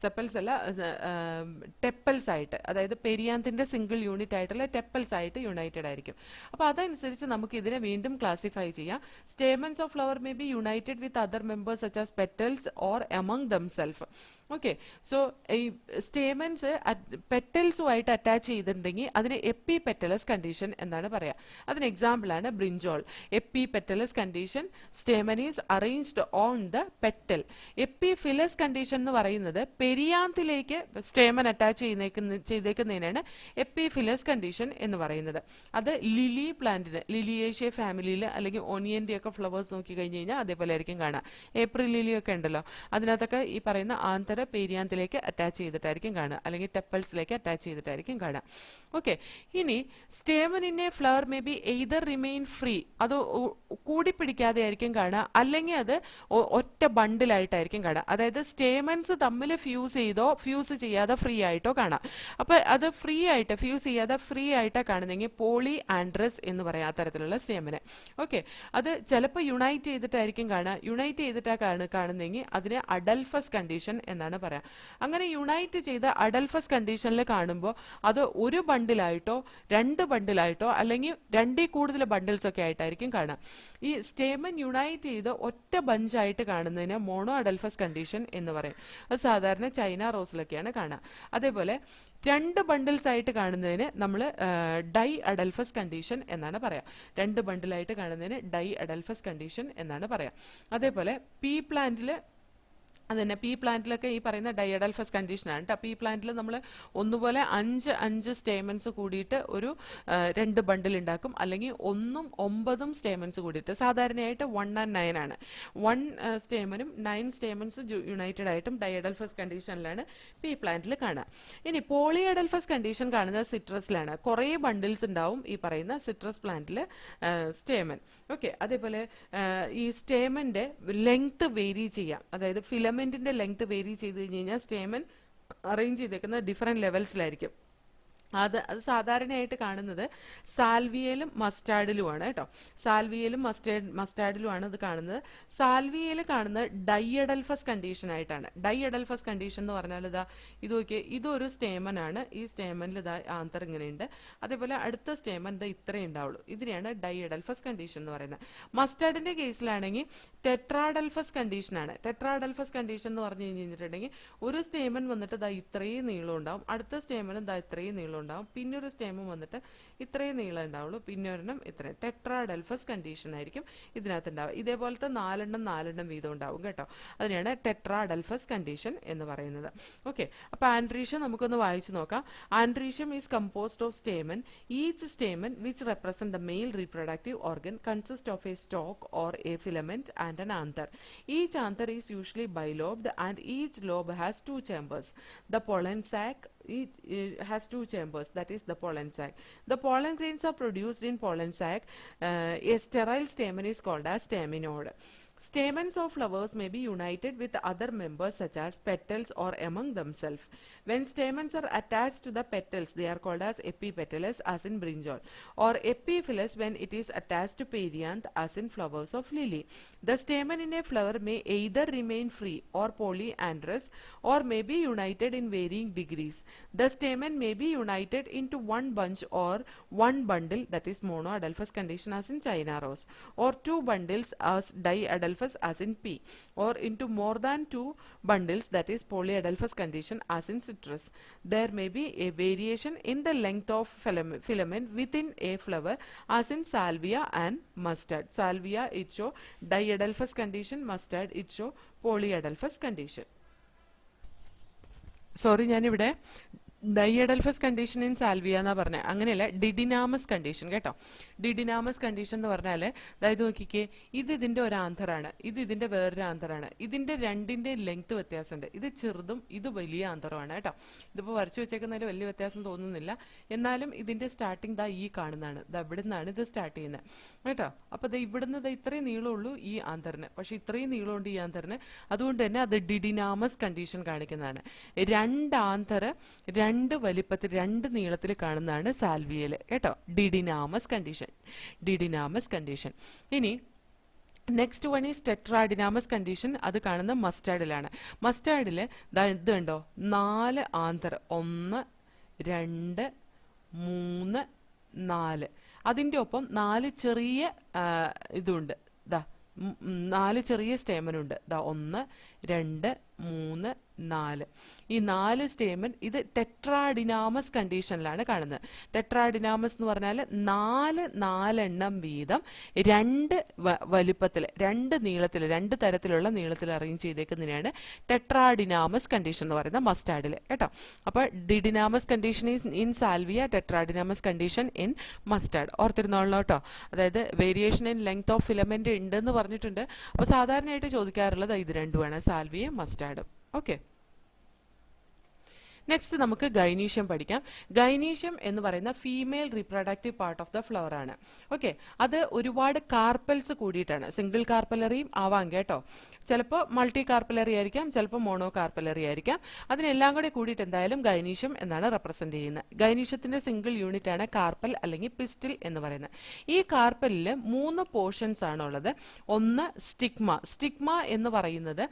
സെപ്പൽസ് അല്ല ടെപ്പൽസ് ആയിട്ട്, അതായത് പെരിയാന്തിന്റെ സിംഗിൾ യൂണിറ്റ് ആയിട്ടുള്ള ടെപ്പൽസ് ആയിട്ട് യുണൈറ്റഡ് ആയിരിക്കും. അപ്പോൾ അതനുസരിച്ച് നമുക്ക് ഇതിനെ വീണ്ടും ക്ലാസിഫൈ ചെയ്യാം. Stamens of flower may B United with other members such as petals or among themself. Okay. So ഈ സ്റ്റേമൻസ് പെറ്റൽസുമായിട്ട് അറ്റാച്ച് ചെയ്തിട്ടുണ്ടെങ്കിൽ അതിന് എപ്പി പെറ്റലസ് കണ്ടീഷൻ എന്നാണ് പറയാം. അതിന് എക്സാമ്പിൾ ആണ് brinjal. Epipetalous condition, stamen is arranged on the petal. Epiphyllous condition എന്ന് പറയുന്നത് പെരിയാന്തിലേക്ക് സ്റ്റേമൻ അറ്റാച്ച് ചെയ്തേക്കുന്നതിനാണ് എപ്പി ഫിലസ് കണ്ടീഷൻ എന്ന് പറയുന്നത്. അത് ലിലി പ്ലാന്റിന്, ലിലിയേഷ്യ ഫാമിലിയിൽ അല്ലെങ്കിൽ ഓണിയന്റെ ഒക്കെ ഫ്ലവേഴ്സ് നോക്കി കഴിഞ്ഞ് കഴിഞ്ഞാൽ അതേപോലെ ആയിരിക്കും കാണാം. ഏപ്രിൽ ലിലി ഒക്കെ ഉണ്ടല്ലോ, അതിനകത്തൊക്കെ ഈ പറയുന്ന ആന്തര പേരിയാന്തിലേക്ക് അറ്റാച്ച് ചെയ്തിട്ടായിരിക്കും കാണുക, അല്ലെങ്കിൽ ടെപ്പൽസിലേക്ക് അറ്റാച്ച് ചെയ്തിട്ടായിരിക്കും കാണുക. ഓക്കെ. ഇനി സ്റ്റേമനിന്റെ flower may be either remain free, അത് കൂടി പിടിക്കാതെ ആയിരിക്കും കാണുക, അല്ലെങ്കിൽ അത് ഒറ്റ ബണ്ടിലായിട്ടായിരിക്കും കാണുക. അതായത് സ്റ്റേമൻസ് തമ്മിൽ ഫ്യൂസ് ചെയ്തോ ഫ്യൂസ് ചെയ്യാതെ ഫ്രീ ആയിട്ടോ കാണാം. അപ്പൊ അത് ഫ്രീ ആയിട്ട് ഫ്യൂസ് ചെയ്യാതെ ഫ്രീ ആയിട്ടാണ് കാണുന്നെങ്കിൽ പോളി ആൻഡ്രസ് എന്ന് പറയാം അത്തരത്തിലുള്ള സ്റ്റേമന്. ഓക്കെ. അത് ചിലപ്പോൾ യുണൈറ്റ് ചെയ്തിട്ടായിരിക്കും കാണുക. യുണൈറ്റ് ചെയ്തിട്ടാണ് കാണുന്നെങ്കിൽ അതിന് അഡൽഫസ് കണ്ടീഷൻ എന്നാണ് പറയാം. അങ്ങനെ യുണൈറ്റ് ചെയ്ത അഡൽഫസ് കണ്ടീഷനിൽ കാണുമ്പോൾ അത് ഒരു ബണ്ടിലായിട്ടോ രണ്ട് ബണ്ടിലായിട്ടോ അല്ലെങ്കിൽ രണ്ടിൽ കൂടുതൽ ബണ്ടിൽസ് ഒക്കെ ആയിട്ടായിരിക്കും കാണാം. ഈ സ്റ്റേമൻ യുണൈറ്റ് ചെയ്ത് ഒറ്റ ബഞ്ചായിട്ട് കാണുന്നതിന് മോണോ അഡൽഫസ് കണ്ടീഷൻ എന്ന് പറയും. അത് സാധാരണ ചൈന റോസിലൊക്കെയാണ് കാണുക. അതേപോലെ രണ്ട് ബണ്ടിൽസ് ആയിട്ട് കാണുന്നതിന് നമ്മൾ ഡൈ അഡൽഫസ് കണ്ടീഷൻ എന്നാണ് പറയാം. രണ്ട് ബണ്ടിലായിട്ട് കാണുന്നതിന് ഡൈ അഡൽഫസ് കണ്ടീഷൻ എന്നാണ് പറയാം. അതേപോലെ പീ പ്ലാന്റിൽ അതന്നെ, പീ പ്ലാന്റിലൊക്കെ ഈ പറയുന്ന ഡൈഅഡൽഫസ് കണ്ടീഷനാണ് കേട്ടോ. പീ പ്ലാന്റിൽ നമ്മൾ ഒന്നുപോലെ അഞ്ച് സ്റ്റേമൻസ് കൂടിയിട്ട് ഒരു രണ്ട് ബണ്ടിൽ ഉണ്ടാക്കും, അല്ലെങ്കിൽ 1ഉം 9ഉം സ്റ്റേമൻസ് കൂടിയിട്ട്. സാധാരണയായിട്ട് 1 and 9 ആണ്. 1 സ്റ്റേമനും 9 സ്റ്റേമൻസ് യുണൈറ്റഡ് ആയിട്ടും ഡൈഅഡൽഫസ് കണ്ടീഷനിലാണ് പീ പ്ലാന്റിൽ കാണുക. ഇനി പോളി അഡൽഫസ് കണ്ടീഷൻ കാണുന്നത് സിട്രസിലാണ്. കുറേ ബണ്ടിൽസ് ഉണ്ടാവും ഈ പറയുന്ന സിട്രസ് പ്ലാന്റിൽ സ്റ്റേമൻ. ഓക്കെ. അതേപോലെ ഈ സ്റ്റേമന്റെ ലെങ്ത് വേരി ചെയ്യാം. അതായത് ഫിലമെന്റിന്റെ ലെങ്ത് വേരി ചെയ്ത് കഴിഞ്ഞ് കഴിഞ്ഞാൽ സ്റ്റേമൻ അറേഞ്ച് ചെയ്തേക്കുന്നത് ഡിഫറെന്റ് ലെവൽസിലായിരിക്കും. അത് സാധാരണയായിട്ട് കാണുന്നത് സാൽവിയയിലും മസ്റ്റാർഡിലുമാണ് കേട്ടോ. സാൽവിയയിലും മസ്റ്റാർഡിലുമാണ് ഇത് കാണുന്നത്. സാൽവിയയിൽ കാണുന്നത് ഡൈഅഡൽഫസ് കണ്ടീഷൻ ആയിട്ടാണ്. ഡൈഅഡൽഫസ് കണ്ടീഷൻ എന്ന് പറഞ്ഞാൽ ഇതാ ഇത് നോക്കിയേ, ഇതൊരു സ്റ്റേമൻ ആണ്. ഈ സ്റ്റേമനിൽ ഇതാ ആന്തർ ഇങ്ങനെയുണ്ട്. അതേപോലെ അടുത്ത സ്റ്റേമൻ ഇതാ ഇത്രയും ഉണ്ടാവുള്ളൂ. ഇതിനെയാണ് ഡൈഅഡൽഫസ് കണ്ടീഷൻ എന്ന് പറയുന്നത്. മസ്റ്റാർഡിന്റെ കേസിലാണെങ്കിൽ ടെട്രാഡൽഫസ് കണ്ടീഷനാണ്. ടെട്രാഡൽഫസ് കണ്ടീഷൻ എന്ന് പറഞ്ഞു കഴിഞ്ഞിട്ടുണ്ടെങ്കിൽ ഒരു സ്റ്റേമൻ വന്നിട്ട് ഇതാ ഇത്രയും നീളം ഉണ്ടാവും, അടുത്ത സ്റ്റേമനും ഇതാ ഇത്രയും നീളം ഉണ്ടാവും, പിന്നെ ഒരു സ്റ്റേമും വന്നിട്ട് ഇത്രയും നീളം ഉണ്ടാവുള്ളൂ, പിന്നെ ഒരെണ്ണം ഇത്രയും. ടെട്രാഡൽഫസ് കണ്ടീഷൻ ആയിരിക്കും ഇതിനകത്ത് ഉണ്ടാവുക. ഇതേപോലത്തെ നാലെണ്ണം വീതം ഉണ്ടാവും കേട്ടോ. അതിനെയാണ് ടെട്രാഡൽഫസ് കണ്ടീഷൻ എന്ന് പറയുന്നത്. ഓക്കെ. അപ്പൊ ആൻഡ്രീഷ്യം നമുക്കൊന്ന് വായിച്ചു നോക്കാം. Androecium is composed of stamen. Each stamen which represent the mail reproductive organ consist of A stock or A filament and an anther. Each anther is usually bilobed and each lobe has 2 chambers. The pollen sac has 2 chambers, that is the pollen sac. The pollen grains are produced in pollen sac. A sterile stamen is called as staminode. Stamens of flowers may be united with other members such as petals or among themselves. When stamens are attached to the petals, they are called as epipetalous as in brinjal, or epiphyllous when it is attached to perianth as in flowers of lily. The stamen in a flower may either remain free or polyandrous or may be united in varying degrees. The stamen may be united into one bunch or one bundle, that is monoadelphous condition as in China rose, or 2 bundles as diadelphous as in pea, or into more than 2 bundles, that is polyadelphous condition as in citrus. There may be a variation in the length of filament within a flower as in salvia and mustard. Salvia it show diadelphous condition, mustard it show polyadelphous condition. Sorry, ഞാനിവിടെ ഡൈഅഡൽഫസ് condition in Salvia എന്നാ പറഞ്ഞത്, അങ്ങനെയല്ല, ഡിഡിനാമസ് condition കേട്ടോ. ഡിഡിനാമസ് condition എന്ന് പറഞ്ഞാൽ അതായത് നോക്കിക്കേ, ഇത് ഇതിന്റെ ഒരു ആന്തറാണ്, ഇത് ഇതിന്റെ വേറൊരു ആന്തറാണ്, ഇതിന്റെ രണ്ടിന്റെ ലെങ്ത് വ്യത്യാസമുണ്ട്, ഇത് ചെറുതും ഇത് വലിയ ആന്തറുമാണ് കേട്ടോ. ഇതിപ്പോൾ വരച്ചു വെച്ചേക്കുന്നതിൽ വലിയ വ്യത്യാസം തോന്നുന്നില്ല, എന്നാലും ഇതിന്റെ സ്റ്റാർട്ടിങ് ദാ ഈ കാണുന്നതാണ്, ദാ ഇവിടെ നിന്നാണ് ഇത് സ്റ്റാർട്ട് ചെയ്യുന്നത് കേട്ടോ. അപ്പൊ ദാ ഇവിടുന്ന് ദാ ഇത്രയും നീളമുള്ളൂ ഈ ആന്തറിന്, പക്ഷെ ഇത്രയും നീളമുണ്ട് ഈ ആന്തറിന്, അതുകൊണ്ട് തന്നെ അത് ഡിഡിനാമസ് കണ്ടീഷൻ കാണിക്കുന്നതാണ്. രണ്ട് ആന്തർ രണ്ട് വലിപ്പത്തിൽ രണ്ട് നീളത്തിൽ കാണുന്നതാണ് സാൽവിയയില് കേട്ടോ, ഡിഡിനാമസ് കണ്ടീഷൻ. ഡിഡിനാമസ് കണ്ടീഷൻ. ഇനി നെക്സ്റ്റ് വൺ ഈസ് ടെട്രാഡിനാമസ് കണ്ടീഷൻ. അത് കാണുന്ന മസ്റ്റാർഡിലാണ്. മസ്റ്റാർഡിൽ ഇത് കണ്ടോ, 4 ആന്തർ, 1 2 3 4, അതിൻ്റെ ഒപ്പം 4 ചെറിയ ഇതുണ്ട്, ദാ 4 ചെറിയ സ്റ്റേമനുണ്ട്, ദാ 1 2 3 4. ഈ 4 സ്റ്റേമെന്റ് ഇത് ടെട്രാഡിനാമസ് കണ്ടീഷനിലാണ് കാണുന്നത്. ടെട്രാഡിനാമസ് എന്ന് പറഞ്ഞാൽ 4 വീതം 2 വലുപ്പത്തിൽ, 2 നീളത്തിൽ, 2 തരത്തിലുള്ള നീളത്തിൽ അറേഞ്ച് ചെയ്തേക്കുന്നതിനാണ് ടെട്രാഡിനാമസ് കണ്ടീഷൻ എന്ന് പറയുന്നത് മസ്റ്റാർഡിൽ കേട്ടോ. അപ്പോൾ didynamous condition is in salvia, tetradynamous condition in mustard. ഓർത്തിരുന്നോളൂ കേട്ടോ. അതായത് variation in length of filament ഉണ്ടെന്ന് പറഞ്ഞിട്ടുണ്ട്. അപ്പോൾ സാധാരണയായിട്ട് ചോദിക്കാറുള്ളത് ഇത് രണ്ടുമാണ്, സാൽവിയയും മസ്റ്റാർഡും. ഓക്കെ, നെക്സ്റ്റ് നമുക്ക് ഗൈനീഷ്യം പഠിക്കാം. ഗൈനീഷ്യം എന്ന് പറയുന്ന female reproductive part of the flower ആണ്. ഓക്കെ, അത് ഒരുപാട് കാർപ്പൽസ് കൂടിയിട്ടാണ്. സിംഗിൾ കാർപ്പലറിയും ആവാം കേട്ടോ, ചിലപ്പോൾ മൾട്ടി കാർപ്പലറി ആയിരിക്കാം, ചിലപ്പോൾ മോണോ കാർപ്പലറി ആയിരിക്കാം. അതിനെല്ലാം കൂടെ കൂടിയിട്ട് എന്തായാലും ഗൈനീഷ്യം എന്നാണ് റെപ്രസെന്റ് ചെയ്യുന്നത്. ഗൈനീഷ്യത്തിന്റെ സിംഗിൾ യൂണിറ്റ് ആണ് കാർപ്പൽ അല്ലെങ്കിൽ പിസ്റ്റിൽ എന്ന് പറയുന്നത്. ഈ കാർപ്പലിൽ 3 പോർഷൻസ് ആണുള്ളത്. ഒന്ന് സ്റ്റിഗ്മ. സ്റ്റിഗ്മ എന്ന് പറയുന്നത്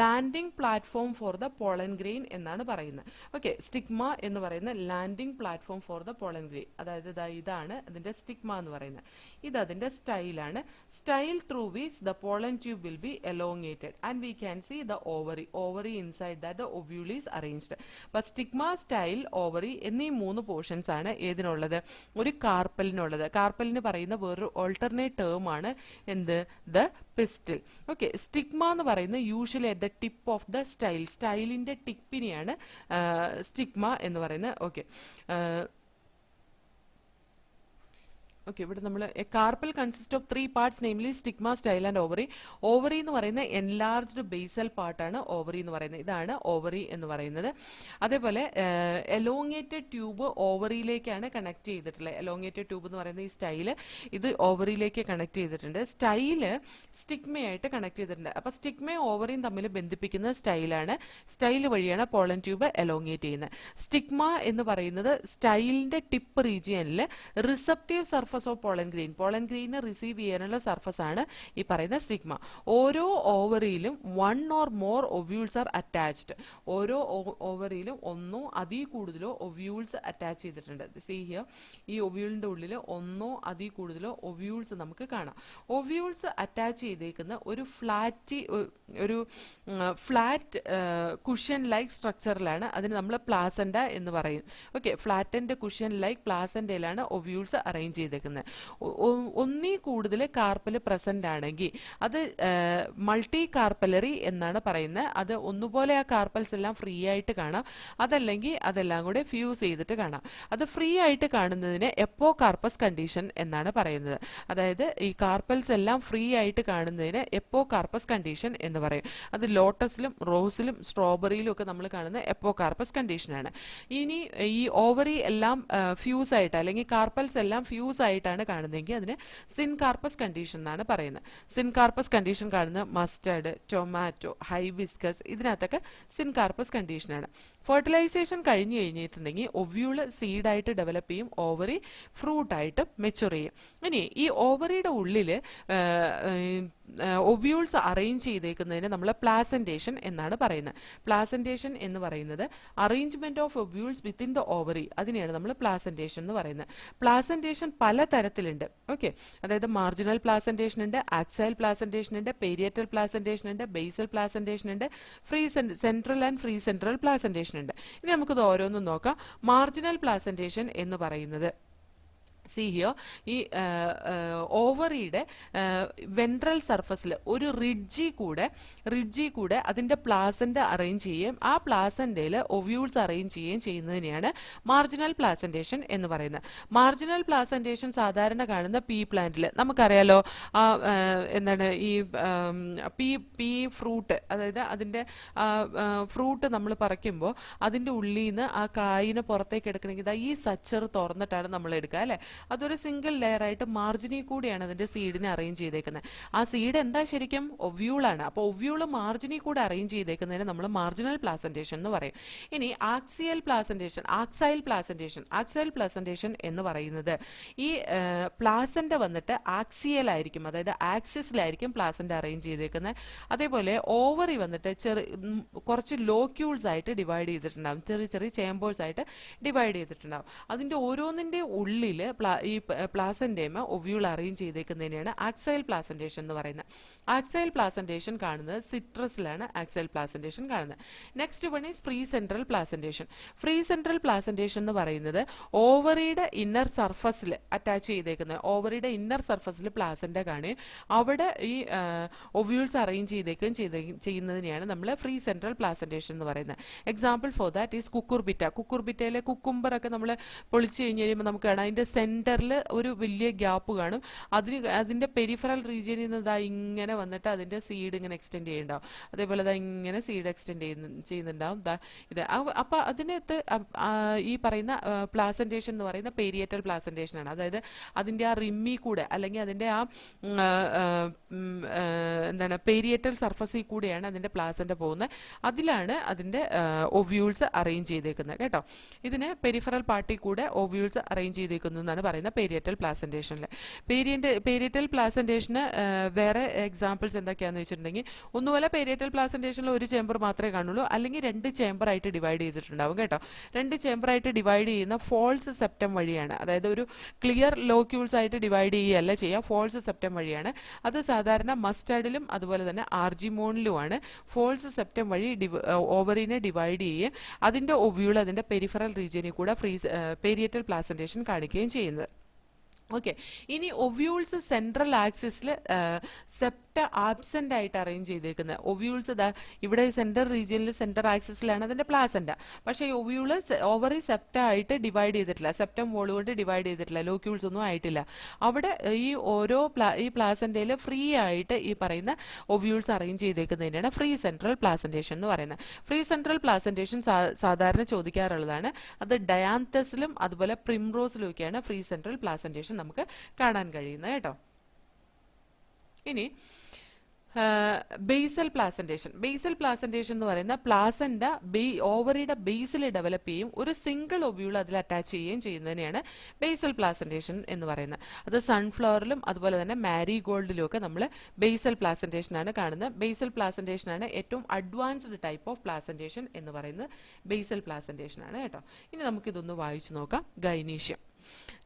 landing platform for the pollen grain എന്നാണ് പറയുന്നത്. ഓക്കെ, സ്റ്റിഗ്മ എന്ന് പറയുന്ന landing platform for the pollen grain. അതായത് ഇതാണ് അതിന്റെ സ്റ്റിഗ്മ എന്ന് പറയുന്നത്. ഇത് അതിന്റെ സ്റ്റൈലാണ്. Style through വീച്ച് the pollen tube will be elongated and we can see the ovary inside that the ovule is arranged. But stigma, style, ovary എന്നീ 3 portions ആണ് ഏതിനുള്ളത്? ഒരു കാർപ്പലിനുള്ളത്. കാർപ്പലിന് പറയുന്ന വേറൊരു ഓൾട്ടർനേറ്റ് ടേം ആണ് എന്ത്? The pistil. ഓക്കെ, സ്റ്റിഗ്മ എന്ന് പറയുന്നത് usually at the tip of the style, സ്റ്റൈലിന്റെ ടിപ്പിനെയാണ് സ്റ്റിഗ്മ എന്ന് പറയുന്നത്. ഓക്കെ, ഓക്കെ, ഇവിടെ നമ്മൾ carpel consist of 3 parts, namely stigma, style and ovary. Ovary എന്ന് പറയുന്ന എൻലാർജ്ഡ് ബേസൽ പാർട്ടാണ് ഓവറി എന്ന് പറയുന്നത്. ഇതാണ് ഓവറി എന്ന് പറയുന്നത്. അതേപോലെ എലോങ്ങേറ്റഡ് ട്യൂബ് ഓവറിയിലേക്കാണ് കണക്ട് ചെയ്തിട്ടുള്ളത്. എലോങ്ങേറ്റഡ് ട്യൂബ് എന്ന് പറയുന്ന ഈ സ്റ്റൈല് ഇത് ഓവറിയിലേക്ക് കണക്ട് ചെയ്തിട്ടുണ്ട്. സ്റ്റൈല് സ്റ്റിഗ്മയായിട്ട് കണക്ട് ചെയ്തിട്ടുണ്ട്. അപ്പൊ സ്റ്റിഗ്മയും ഓവറിയും തമ്മിൽ ബന്ധിപ്പിക്കുന്ന സ്റ്റൈലാണ്. സ്റ്റൈൽ വഴിയാണ് പോളൻ ട്യൂബ് എലോങ്ങേറ്റ് ചെയ്യുന്നത്. സ്റ്റിഗ്മ എന്ന് പറയുന്നത് സ്റ്റൈലിന്റെ ടിപ്പ് റീജിയനിൽ receptive surface of pollen grain, pollen ഗ്രെയിനെ റിസീവ് ചെയ്യാനുള്ള സർഫസ് ആണ് ഈ പറയുന്ന സ്റ്റിഗ്മ. ഓരോ ഓവറിയിലും 1 or more ovules are attached. ഓരോ ഓവറിയിലും ഒന്നോ അതിൽ കൂടുതലോ ഒവ്യൂൾസ് അറ്റാച്ച് ചെയ്തിട്ടുണ്ട്. സീ ഹിയർ, ഈ ഒവ്യൂളിന്റെ ഉള്ളിൽ ഒന്നോ അതിൽ കൂടുതലോ ഒവ്യൂൾസ് നമുക്ക് കാണാം. ഒവ്യൂൾസ് അറ്റാച്ച് ചെയ്തേക്കുന്ന ഒരു ഫ്ലാറ്റ് കുഷ്യൻ ലൈക്ക് സ്ട്രക്ചറിലാണ്. അതിന് നമ്മൾ പ്ലാസൻഡ എന്ന് പറയും. ഓക്കെ, ഫ്ലാറ്റൻഡ് കുഷ്യൻ ലൈക്ക് പ്ലാസൻഡയിലാണ് ഒവ്യൂൾസ് അറേഞ്ച് ചെയ്തേക്കുന്നത്. ഒന്നീ കൂടുതൽ കാർപ്പൽ പ്രസന്റ് ആണെങ്കിൽ അത് മൾട്ടി കാർപ്പലറി എന്നാണ് പറയുന്നത്. അത് ഒന്നുപോലെ ആ കാർപ്പൽസ് എല്ലാം ഫ്രീ ആയിട്ട് കാണാം, അതല്ലെങ്കിൽ അതെല്ലാം കൂടെ ഫ്യൂസ് ചെയ്തിട്ട് കാണാം. അത് ഫ്രീ ആയിട്ട് കാണുന്നതിന് എപ്പോ കാർപ്പസ് കണ്ടീഷൻ എന്നാണ് പറയുന്നത്. അതായത് ഈ കാർപ്പൽസ് എല്ലാം ഫ്രീ ആയിട്ട് കാണുന്നതിന് എപ്പോ കാർപ്പസ് കണ്ടീഷൻ എന്ന് പറയും. അത് ലോട്ടസിലും റോസിലും സ്ട്രോബെറിയിലും ഒക്കെ നമ്മൾ കാണുന്ന എപ്പോ കാർപ്പസ് കണ്ടീഷനാണ്. ഇനി ഈ ഓവറി എല്ലാം ഫ്യൂസ് ആയിട്ട് അല്ലെങ്കിൽ കാർപ്പൽസ് എല്ലാം ഫ്യൂസ് ആയിട്ടാണ് കാണുന്നതെങ്കിൽ അതിന് സിൻകാർപ്പസ് കണ്ടീഷൻ എന്നാണ് പറയുന്നത്. സിൻകാർപ്പസ് കണ്ടീഷൻ കാണുന്ന മസ്റ്റർഡ്, ടൊമാറ്റോ, ഹൈബിസ്കസ്, ഇതിനകത്തൊക്കെ സിൻകാർപ്പസ് കണ്ടീഷനാണ്. ഫെർട്ടിലൈസേഷൻ കഴിഞ്ഞിട്ടുണ്ടെങ്കിൽ ഒവ്യൂള് സീഡായിട്ട് ഡെവലപ്പ് ചെയ്യും, ഓവറി ഫ്രൂട്ടായിട്ട് മെച്ചുർ ചെയ്യും. ഇനി ഈ ഓവറിയുടെ ഉള്ളിൽ ഒവ്യൂൾസ് അറേഞ്ച് ചെയ്തേക്കുന്നതിന് നമ്മൾ പ്ലാസന്റേഷൻ എന്നാണ് പറയുന്നത്. പ്ലാസന്റേഷൻ എന്ന് പറയുന്നത് arrangement of ovules within the ovary, അതിനെയാണ് നമ്മൾ പ്ലാസന്റേഷൻ എന്ന് പറയുന്നത്. പ്ലാസന്റേഷൻ പല തരത്തിലുണ്ട്. ഓക്കെ, അതായത് മാർജിനൽ പ്ലാസന്റേഷൻ ഉണ്ട്, ആക്സൈൽ പ്ലാസന്റേഷൻ ഉണ്ട്, പേരിയറ്റൽ പ്ലാസന്റേഷൻ ഉണ്ട്, ബേസൽ പ്ലാസന്റേഷൻ ഉണ്ട്, central and free central placentation ഉണ്ട്. ഇനി നമുക്കിത് ഓരോന്നും നോക്കാം. മാർജിനൽ പ്ലാസന്റേഷൻ എന്ന് പറയുന്നത് സീ ഹിയർ, ഈ ഓവറിയുടെ വെൻട്രൽ സർഫസിൽ ഒരു റിഡ്ജി കൂടെ അതിന്റെ പ്ലാസന്റ അറേഞ്ച് ചെയ്യുകയും ആ പ്ലാസന്റയിൽ ഒവ്യൂൾസ് അറേഞ്ച് ചെയ്യുകയും ചെയ്യുന്നതിനെയാണ് മാർജിനൽ പ്ലാസന്റേഷൻ എന്ന് പറയുന്നത്. മാർജിനൽ പ്ലാസന്റേഷൻ സാധാരണ കാണുന്ന പീ പ്ലാന്റിൽ നമുക്കറിയാലോ, എന്താണ് ഈ പീ ഫ്രൂട്ട്, അതായത് അതിന്റെ ഫ്രൂട്ട് നമ്മൾ പറിക്കുമ്പോൾ അതിന്റെ ഉള്ളിൽ നിന്ന് ആ കായിനെ പുറത്തേക്ക് എടുക്കണമെങ്കിൽ ഈ സച്ചർ തുറന്നിട്ടാണ് നമ്മൾ എടുക്കുക അല്ലെ. അതൊരു സിംഗിൾ ലെയർ ആയിട്ട് മാർജിനിൽ കൂടിയാണ് അതിന്റെ സീഡിനെ അറേഞ്ച് ചെയ്തേക്കുന്നത്. ആ സീഡ് എന്താ ശരിക്കും? ഒവ്യൂളാണ്. അപ്പോൾ ഒവ്യൂള് മാർജിനിൽ കൂടെ അറേഞ്ച് ചെയ്തേക്കുന്നതിന് നമ്മൾ മാർജിനൽ പ്ലാസന്റേഷൻ എന്ന് പറയും. ഇനി ആക്സൈൽ പ്ലാസന്റേഷൻ എന്ന് പറയുന്നത് ഈ പ്ലാസന്റ വന്നിട്ട് ആക്സിയൽ ആയിരിക്കും, അതായത് ആക്സിസിലായിരിക്കും പ്ലാസന്റ അറേഞ്ച് ചെയ്തേക്കുന്നത്. അതേപോലെ ഓവറി വന്നിട്ട് കുറച്ച് ലോക്യൂൾസ് ആയിട്ട് ഡിവൈഡ് ചെയ്തിട്ടുണ്ടാവും, ചെറിയ ചേമ്പേഴ്സ് ആയിട്ട് ഡിവൈഡ് ചെയ്തിട്ടുണ്ടാവും. അതിന്റെ ഓരോന്നിന്റെ ഉള്ളില് പ്ലാസന്റേമ ഒവ്യൂൾ അറേഞ്ച് ചെയ്തേക്കുന്നതിനെയാണ് ആക്സൈൽ പ്ലാസന്റേഷൻ എന്ന് പറയുന്നത്. ആക്സൈൽ പ്ലാസന്റേഷൻ കാണുന്നത് സിട്രസിലാണ്. ആക്സൈൽ പ്ലാസന്റേഷൻ കാണുന്നത്. Next one is free central placentation. Free central placentation എന്ന് പറയുന്നത് ഓവറിയുടെ ഇന്നർ സർഫസിൽ അറ്റാച്ച് ചെയ്തേക്കുന്നത്, ഓവറിയുടെ ഇന്നർ സർഫസിൽ പ്ലാസന്റ കാണുകയും അവിടെ ഈ ഒവ്യൂൾസ് അറേഞ്ച് ചെയ്യുന്നതിനെയാണ് നമ്മൾ ഫ്രീ സെൻട്രൽ പ്ലാസന്റേഷൻ എന്ന് പറയുന്നത്. Example for that is cucurbita. കുക്കുർബിറ്റയിലെ കുക്കുംബർ ഒക്കെ നമ്മൾ പൊളിച്ച് കഴിഞ്ഞ് കഴിയുമ്പോൾ നമുക്ക് കാണാം അതിന്റെ സെന്ററിൽ ഒരു വലിയ ഗ്യാപ്പ് കാണും. അതിന്റെ പെരിഫറൽ റീജിയനിൽ നിന്ന് ഇതാ ഇങ്ങനെ വന്നിട്ട് അതിന്റെ സീഡ് ഇങ്ങനെ എക്സ്റ്റെൻഡ് ചെയ്യുന്നുണ്ടാവും. അതേപോലെ ഇതാ ഇങ്ങനെ സീഡ് എക്സ്റ്റെൻഡ് ചെയ്യുന്നുണ്ടാവും. ഇത് അപ്പൊ അതിനകത്ത് ഈ പറയുന്ന പ്ലാസന്റേഷൻ എന്ന് പറയുന്ന പേരിയറ്റൽ പ്ലാസന്റേഷൻ ആണ്. അതായത് അതിന്റെ ആ റിമ്മി കൂടെ അല്ലെങ്കിൽ അതിന്റെ ആ എന്താണ് പേരിയറ്റൽ സർഫസിൽ കൂടെയാണ് അതിന്റെ പ്ലാസന്റ പോകുന്നത്. അതിലാണ് അതിന്റെ ഒവ്യൂൾസ് അറേഞ്ച് ചെയ്തേക്കുന്നത് കേട്ടോ. ഇതിന് പെരിഫറൽ പാർട്ടിൽ കൂടെ ഒവ്യൂൾസ് അറേഞ്ച് ചെയ്തേക്കുന്നു എന്നാണ് പറയുന്നത് പേരിയറ്റൽ പ്ലാസന്റേഷനിൽ. പേരിയറ്റൽ പ്ലാസന്റേഷന് വേറെ എക്സാമ്പിൾസ് എന്തൊക്കെയാണെന്ന് വെച്ചിട്ടുണ്ടെങ്കിൽ, ഒന്നുപോലെ പേരിയറ്റൽ പ്ലാസന്റേഷനിൽ ഒരു ചേമ്പർ മാത്രമേ കാണുള്ളൂ, അല്ലെങ്കിൽ 2 ചേമ്പർ ആയിട്ട് ഡിവൈഡ് ചെയ്തിട്ടുണ്ടാവും കേട്ടോ. 2 ചേമ്പർ ആയിട്ട് ഡിവൈഡ് ചെയ്യുന്ന ഫോൾസ് സെപ്റ്റം വഴിയാണ്. അതായത് ഒരു ക്ലിയർ ലോക്യൂൾസ് ആയിട്ട് ഡിവൈഡ് ചെയ്യുകയല്ല ചെയ്യുക, ഫോൾസ് സെപ്റ്റം വഴിയാണ്. അത് സാധാരണ മസ്റ്റാർഡിലും അതുപോലെ തന്നെ ആർജിമോണിലുമാണ് ഫോൾസ് സെപ്റ്റം വഴി ഓവറിനെ ഡിവൈഡ് ചെയ്യുകയും അതിന്റെ ഒവ്യൂൾ അതിന്റെ പെരിഫറൽ റീജിയനിൽ കൂടെ പേരിയറ്റൽ പ്ലാസന്റേഷൻ കാണിക്കുകയും ചെയ്യുന്നത്. ഓക്കെ, ഇനി ഒവ്യൂൾസ് സെൻട്രൽ ആക്സിസിൽ സെപ്റ്റ ആബ്സെന്റ് ആയിട്ട് അറേഞ്ച് ചെയ്തേക്കുന്നത്. ഒവ്യൂൾസ് ഇവിടെ സെന്റർ റീജിയനിൽ സെന്റർ ആക്സിസിലാണ് അതിന്റെ പ്ലാസന്റ. പക്ഷേ ഈ ഒവ്യൂള് ഓവറി സെപ്റ്റ ആയിട്ട് ഡിവൈഡ് ചെയ്തിട്ടില്ല, സെപ്റ്റം വോൾ കൊണ്ട് ഡിവൈഡ് ചെയ്തിട്ടില്ല, ലോക്യൂൾസ് ഒന്നും ആയിട്ടില്ല. അവിടെ ഈ ഓരോ ഈ പ്ലാസന്റയിൽ ഫ്രീ ആയിട്ട് ഈ പറയുന്ന ovules arrange ചെയ്തേക്കുന്നതിനാണ് free central placentation എന്ന് പറയുന്നത്. ഫ്രീ സെൻട്രൽ പ്ലാസന്റേഷൻ സാധാരണ ചോദിക്കാറുള്ളതാണ്. അത് ഡയാന്തസിലും അതുപോലെ പ്രിംറോസിലും ഒക്കെയാണ് ഫ്രീ സെൻട്രൽ പ്ലാസന്റേഷൻ നമുക്ക് കാണാൻ കഴിയുന്നത് കേട്ടോ. ഇനി ബേസൽ പ്ലാസന്റേഷൻ. ബേസൽ പ്ലാസന്റേഷൻ എന്ന് പറയുന്ന പ്ലാസന്റ ഓവറിയുടെ ബേസിൽ ഡെവലപ്പ് ചെയ്യും, ഒരു സിംഗിൾ ഒവ്യൂൾ അതിൽ അറ്റാച്ച് ചെയ്യുകയും ചെയ്യുന്നതിനെയാണ് ബേസൽ പ്ലാസന്റേഷൻ എന്ന് പറയുന്നത്. അത് സൺഫ്ലവറിലും അതുപോലെ തന്നെ മാരിഗോൾഡിലും ഒക്കെ നമ്മൾ ബേസൽ പ്ലാസന്റേഷൻ ആണ് കാണുന്നത്. ബേസൽ പ്ലാസന്റേഷൻ ആണ് ഏറ്റവും അഡ്വാൻസ്ഡ് ടൈപ്പ് ഓഫ് പ്ലാസന്റേഷൻ എന്ന് പറയുന്നത് ബേസൽ പ്ലാസന്റേഷൻ ആണ് കേട്ടോ. ഇനി നമുക്കിതൊന്ന് വായിച്ചു നോക്കാം. Gynoecium.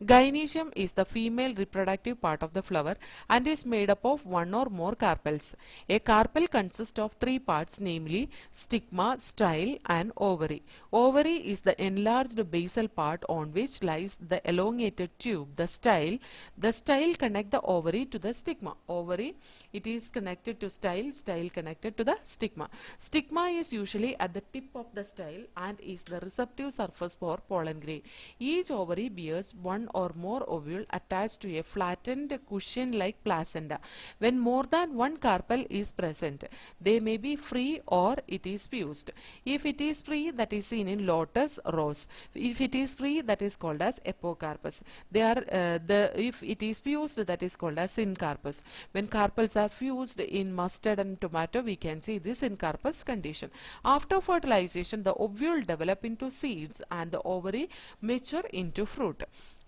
Gynoecium is the female reproductive part of the flower and is made up of one or more carpels. A carpel consists of 3 parts, namely stigma, style and ovary. Ovary is the enlarged basal part on which lies the elongated tube. The style connect the ovary to the stigma. Ovary, it is connected to style connected to the stigma. Stigma is usually at the tip of the style and is the receptive surface for pollen grain. Each ovary bears one or more ovule attached to a flattened cushion-like placenta. When more than one carpel is present, they may be free or it is fused. If it is free, that is seen in lotus, rose. If it is free, that is called as epocarpus. If it is fused, that is called as syncarpus. When carpels are fused in mustard and tomato, we can see this syncarpus condition. After fertilization, the ovule develop into seeds and the ovary mature into fruit.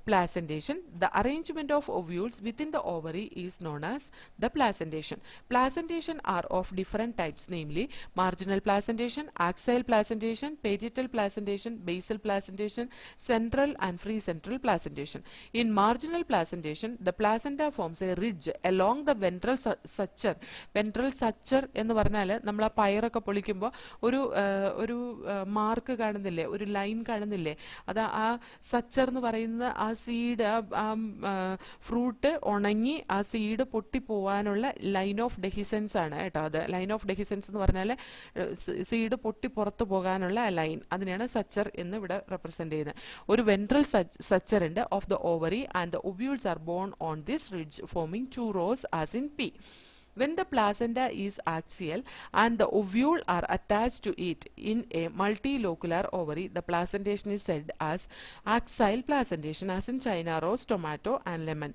Placentation. The arrangement of ovules within the ovary is known as the placentation. Placentation are of different types, namely marginal placentation, axial placentation, parietal placentation, basal placentation, central and free central placentation. In marginal placentation, the placenta forms a ridge along the ventral suture. Ventral suture എന്ന് പറഞ്ഞാൽ നമ്മൾ ആ പയറൊക്കെ പൊളിക്കുമ്പോൾ ഒരു mark കാണുന്നില്ലേ, ഒരു line കാണുന്നില്ലേ, അത് ആ സച്ചർ എന്ന് പറയുന്ന ആ സീഡ് ഫ്രൂട്ട് ഉണങ്ങി ആ സീഡ് പൊട്ടിപ്പോവാനുള്ള ലൈൻ ഓഫ് ഡെഹിസൻസ് ആണ് കേട്ടോ. അത് ലൈൻ ഓഫ് ഡെഹിസൻസ് എന്ന് പറഞ്ഞാൽ സീഡ് പൊട്ടി പുറത്തു പോകാനുള്ള ലൈൻ, അതിനെയാണ് സച്ചർ എന്ന് ഇവിടെ റെപ്രസെന്റ് ചെയ്യുന്നത്. ഒരു വെൻട്രൽ സച്ചർ ഉണ്ട് of the ovary and the ovules are borne on this ridge forming 2 rows as in P. When the placenta is axial and the ovule are attached to it in a multilocular ovary, the placentation is said as axial placentation, as in China rose, tomato and lemon.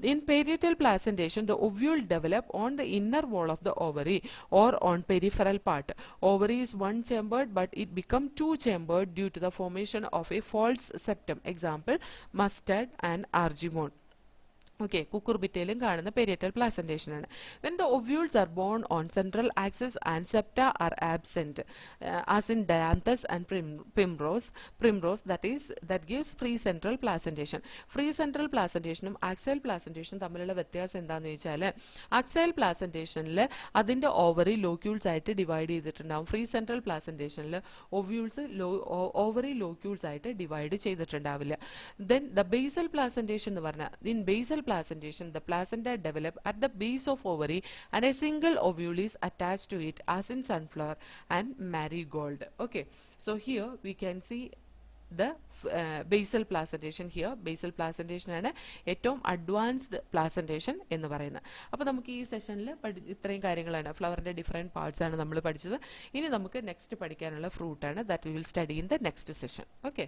In parietal placentation, the ovule develop on the inner wall of the ovary or on peripheral part. Ovary is one-chambered, but it become two-chambered due to the formation of a false septum. Example, mustard and argemone. Okay, കുക്കുർബിറ്റയിലും കാണുന്ന parietal placentation ആണ്. When the ovules are borne on central axis and septa are absent as in dianthus and primrose that gives free central placentation. Free central പ്ലാസന്റേഷനും axile പ്ലാസന്റേഷനും തമ്മിലുള്ള വ്യത്യാസം എന്താണെന്ന് ചോദിച്ചാൽ, axial പ്ലാസന്റേഷനിൽ അതിന്റെ ഓവറി ലോക്യൂൾസ് ആയിട്ട് ഡിവൈഡ് ചെയ്തിട്ടുണ്ടാവും. ഫ്രീ സെൻട്രൽ പ്ലാസന്റേഷനിൽ ഒവ്യൂൾസ് ഓവറി ലോക്യൂൾസ് ആയിട്ട് ഡിവൈഡ് ചെയ്തിട്ടുണ്ടാവില്ല. ദെൻ ദ ബേസൽ പ്ലാസന്റേഷൻ എന്ന് പറഞ്ഞാൽ, in basal placentation, the placenta develop at the base of ovary and a single ovule is attached to it as in sunflower and marigold. Okay, so here we can see the basal placentation. here basal placentation ആണ് ഏറ്റവും advanced placentation എന്ന് പറയുന്നത്. അപ്പോൾ നമുക്ക് ഈ സെഷനിൽ ഇത്രയും കാര്യങ്ങളാണ്, ഫ്ലവറിന്റെ ഡിഫറെന്റ് പാർട്സ് ആണ് നമ്മൾ പഠിച്ചത്. ഇനി നമുക്ക് നെക്സ്റ്റ് പഠിക്കാനുള്ള ഫ്രൂട്ടാണ്, that we will study in the next session. Okay.